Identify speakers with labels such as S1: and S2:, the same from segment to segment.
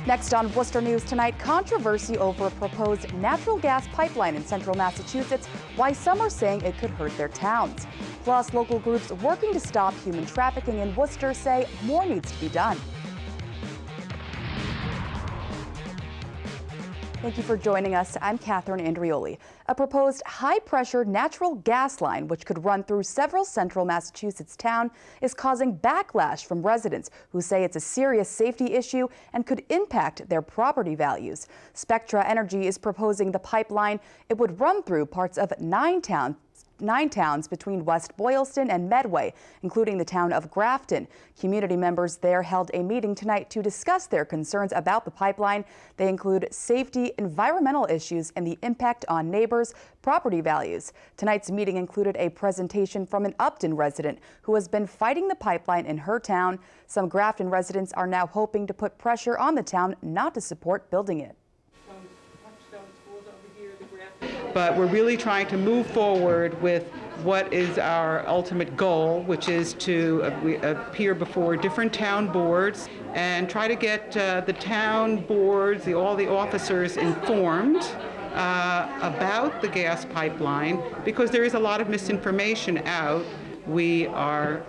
S1: Next on Worcester News tonight, controversy over a proposed natural gas pipeline in central Massachusetts, why some are saying it could hurt their towns. Plus, local groups working to stop human trafficking in Worcester say more needs to be done. Thank you for joining us. I'm Catherine Andrioli. A proposed high-pressure natural gas line, which could run through several central Massachusetts towns, is causing backlash from residents who say it's a serious safety issue and could impact their property values. Spectra Energy is proposing the pipeline. It would run through parts of nine towns between West Boylston and Medway, including the town of Grafton. Community members there held a meeting tonight to discuss their concerns about the pipeline. They include safety, environmental issues, and the impact on neighbors' property values. Tonight's meeting included a presentation from an Upton resident who has been fighting the pipeline in her town. Some Grafton residents are now hoping to put pressure on the town not to support building it.
S2: But we're really trying to move forward with what is our ultimate goal, which is to appear before different town boards and try to get the town boards, all the officers informed about the gas pipeline, because there is a lot of misinformation out. We are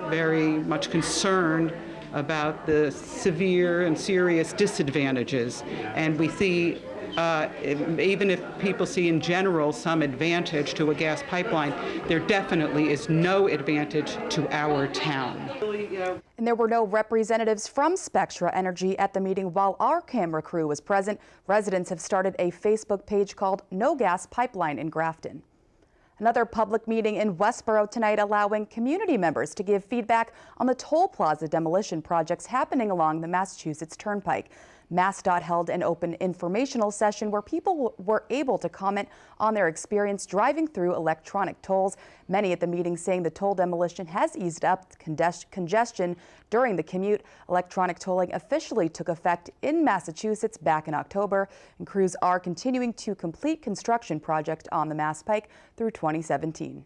S2: very much concerned about the severe and serious disadvantages, and we see even if people see in general some advantage to a gas pipeline, there definitely is no advantage to our town.
S1: And there were no representatives from Spectra Energy at the meeting while our camera crew was present. Residents have started a Facebook page called No Gas Pipeline in Grafton. Another public meeting in Westborough tonight allowing community members to give feedback on the toll plaza demolition projects happening along the Massachusetts Turnpike. MassDOT held an open informational session where people were able to comment on their experience driving through electronic tolls. Many at the meeting saying the toll demolition has eased up congestion during the commute. Electronic tolling officially took effect in Massachusetts back in October, and crews are continuing to complete construction project on the Mass Pike through 2017.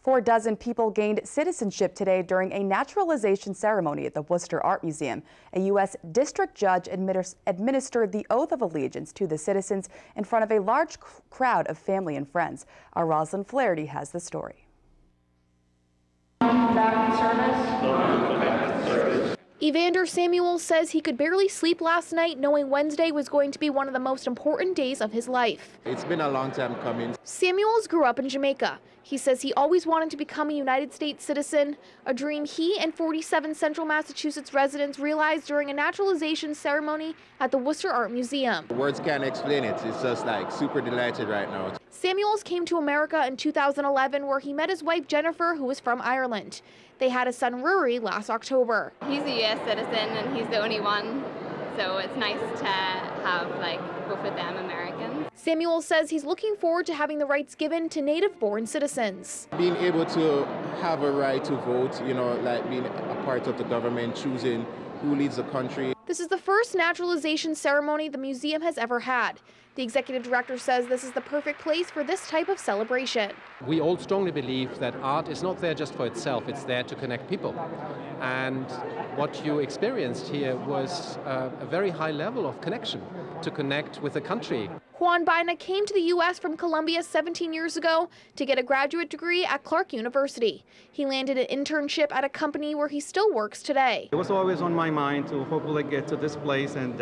S1: 4 dozen people gained citizenship today during a naturalization ceremony at the Worcester Art Museum. A U.S. district judge administered the oath of allegiance to the citizens in front of a large crowd of family and friends. Our Rosalind Flaherty has the story.
S3: Evander Samuel says he could barely sleep last night knowing Wednesday was going to be one of the most important days of his life.
S4: It's been a long time coming.
S3: Samuels grew up in Jamaica. He says he always wanted to become a United States citizen, a dream he and 47 central Massachusetts residents realized during a naturalization ceremony at the Worcester Art Museum.
S4: Words can't explain it. It's just like super delighted right now.
S3: Samuels came to America in 2011 where he met his wife Jennifer, who is from Ireland. They had a son Rory last October.
S5: He's a U.S. citizen and he's the only one, so it's nice to have both of them Americans.
S3: Samuel says he's looking forward to having the rights given to native-born citizens.
S4: Being able to have a right to vote, like being a part of the government, choosing who leads the country.
S3: This is the first naturalization ceremony the museum has ever had. The executive director says this is the perfect place for this type of celebration.
S6: We all strongly believe that art is not there just for itself, it's there to connect people. And what you experienced here was a very high level of connection, to connect with the country.
S3: Juan Baena came to the U.S. from Colombia 17 years ago to get a graduate degree at Clark University. He landed an internship at a company where he still works today.
S7: It was always on my mind to hopefully get to this place, and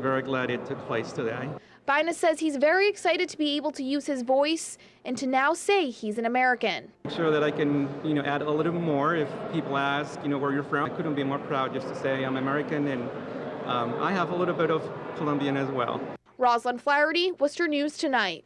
S7: very glad it took place today.
S3: Baena says he's very excited to be able to use his voice and to now say he's an American.
S7: I'm sure that I can, add a little bit more if people ask, where you're from. I couldn't be more proud just to say I'm American, and I have a little bit of Colombian as well.
S3: Rosalind Flaherty, Worcester News Tonight.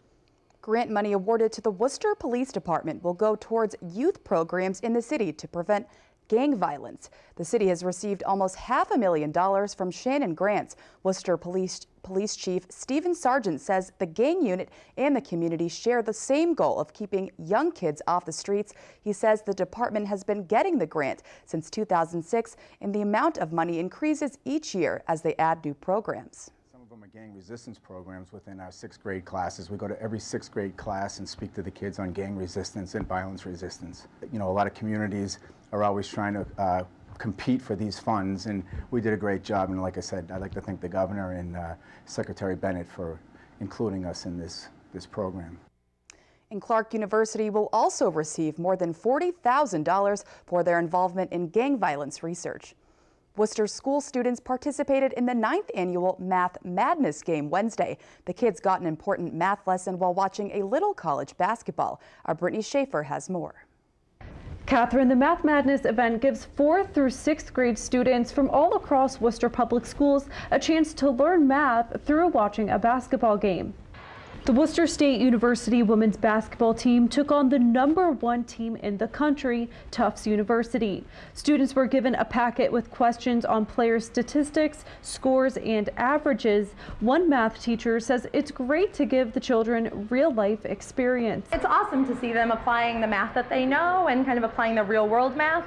S1: Grant money awarded to the Worcester Police Department will go towards youth programs in the city to prevent gang violence. The city has received almost $500,000 from Shannon grants. Worcester Police Chief Stephen Sargent says the gang unit and the community share the same goal of keeping young kids off the streets. He says the department has been getting the grant since 2006, and the amount of money increases each year as they add new programs.
S8: Gang resistance programs within our 6th grade classes. We go to every 6th grade class and speak to the kids on gang resistance and violence resistance. A lot of communities are always trying to compete for these funds, and we did a great job. And like I said, I'd like to thank the governor and Secretary Bennett for including us in this program.
S1: And Clark University will also receive more than $40,000 for their involvement in gang violence research. Worcester school students participated in the 9th annual Math Madness game Wednesday. The kids got an important math lesson while watching a little college basketball. Our Brittany Schaefer has more.
S9: Catherine, the Math Madness event gives 4th through 6th grade students from all across Worcester Public Schools a chance to learn math through watching a basketball game. The Worcester State University women's basketball team took on the #1 team in the country, Tufts University. Students were given a packet with questions on player statistics, scores, and averages. One math teacher says it's great to give the children real-life experience.
S10: It's awesome to see them applying the math that they know and kind of applying the real-world math.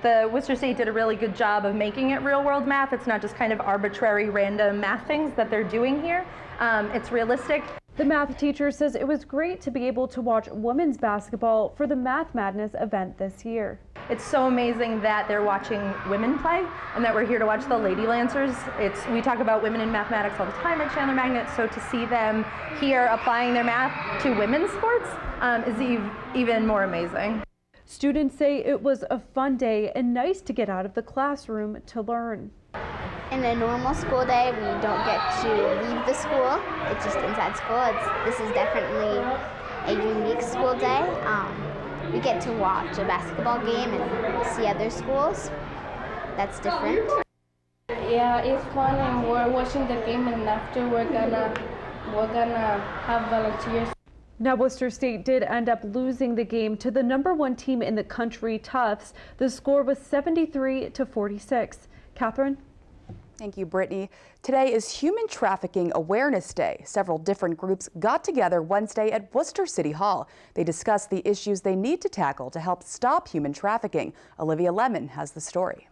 S10: The Worcester State did a really good job of making it real-world math. It's not just kind of arbitrary, random math things that they're doing here. It's realistic.
S9: The math teacher says it was great to be able to watch women's basketball for the Math Madness event this year.
S10: It's so amazing that they're watching women play and that we're here to watch the Lady Lancers. We talk about women in mathematics all the time at Chandler Magnet, so to see them here applying their math to women's sports is even more amazing.
S9: Students say it was a fun day and nice to get out of the classroom to learn.
S11: In a normal school day, we don't get to leave the school. It's just inside school. This is definitely a unique school day. We get to watch a basketball game and see other schools. That's different.
S12: Yeah, it's fun, and we're watching the game, and after we're gonna have volunteers.
S9: Now, Worcester State did end up losing the game to the #1 team in the country, Tufts. The score was 73-46. Catherine?
S1: Thank you, Brittany. Today is Human Trafficking Awareness Day. Several different groups got together Wednesday at Worcester City Hall. They discussed the issues they need to tackle to help stop human trafficking. Olivia Lemon has the story.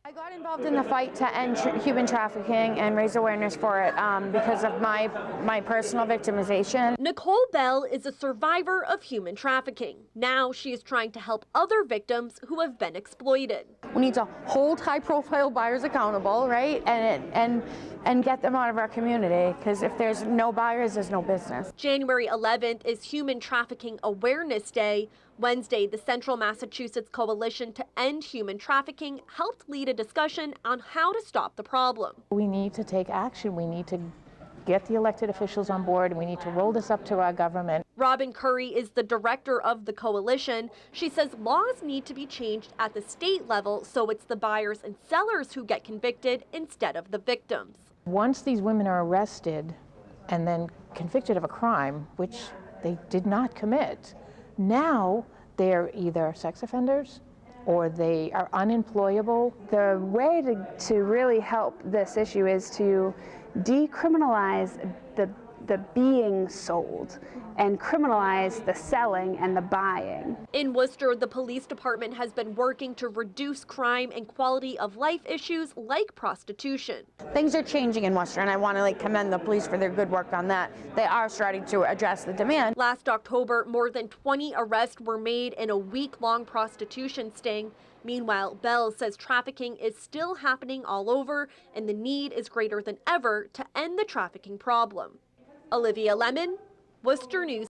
S13: I got involved in the fight to end human trafficking and raise awareness for it because of my personal victimization.
S14: Nicole Bell is a survivor of human trafficking. Now she is trying to help other victims who have been exploited.
S13: We need to hold high-profile buyers accountable, right, and get them out of our community, because if there's no buyers, there's no business.
S14: January 11th is Human Trafficking Awareness Day. Wednesday, the Central Massachusetts Coalition to End Human Trafficking helped lead a discussion on how to stop the problem.
S15: We need to take action. We need to get the elected officials on board, and we need to roll this up to our government.
S14: Robin Curry is the director of the coalition. She says laws need to be changed at the state level so it's the buyers and sellers who get convicted instead of the victims.
S15: Once these women are arrested and then convicted of a crime, which they did not commit, now they're either sex offenders or they are unemployable.
S16: The way to really help this issue is to decriminalize the being sold and criminalize the selling and the buying.
S14: In Worcester, the police department has been working to reduce crime and quality of life issues like prostitution.
S13: Things are changing in Worcester, and I want to commend the police for their good work on that. They are starting to address the demand.
S14: Last October, more than 20 arrests were made in a week-long prostitution sting. Meanwhile, Bell says trafficking is still happening all over, and the need is greater than ever to end the trafficking problem. Olivia Lemon, Worcester News.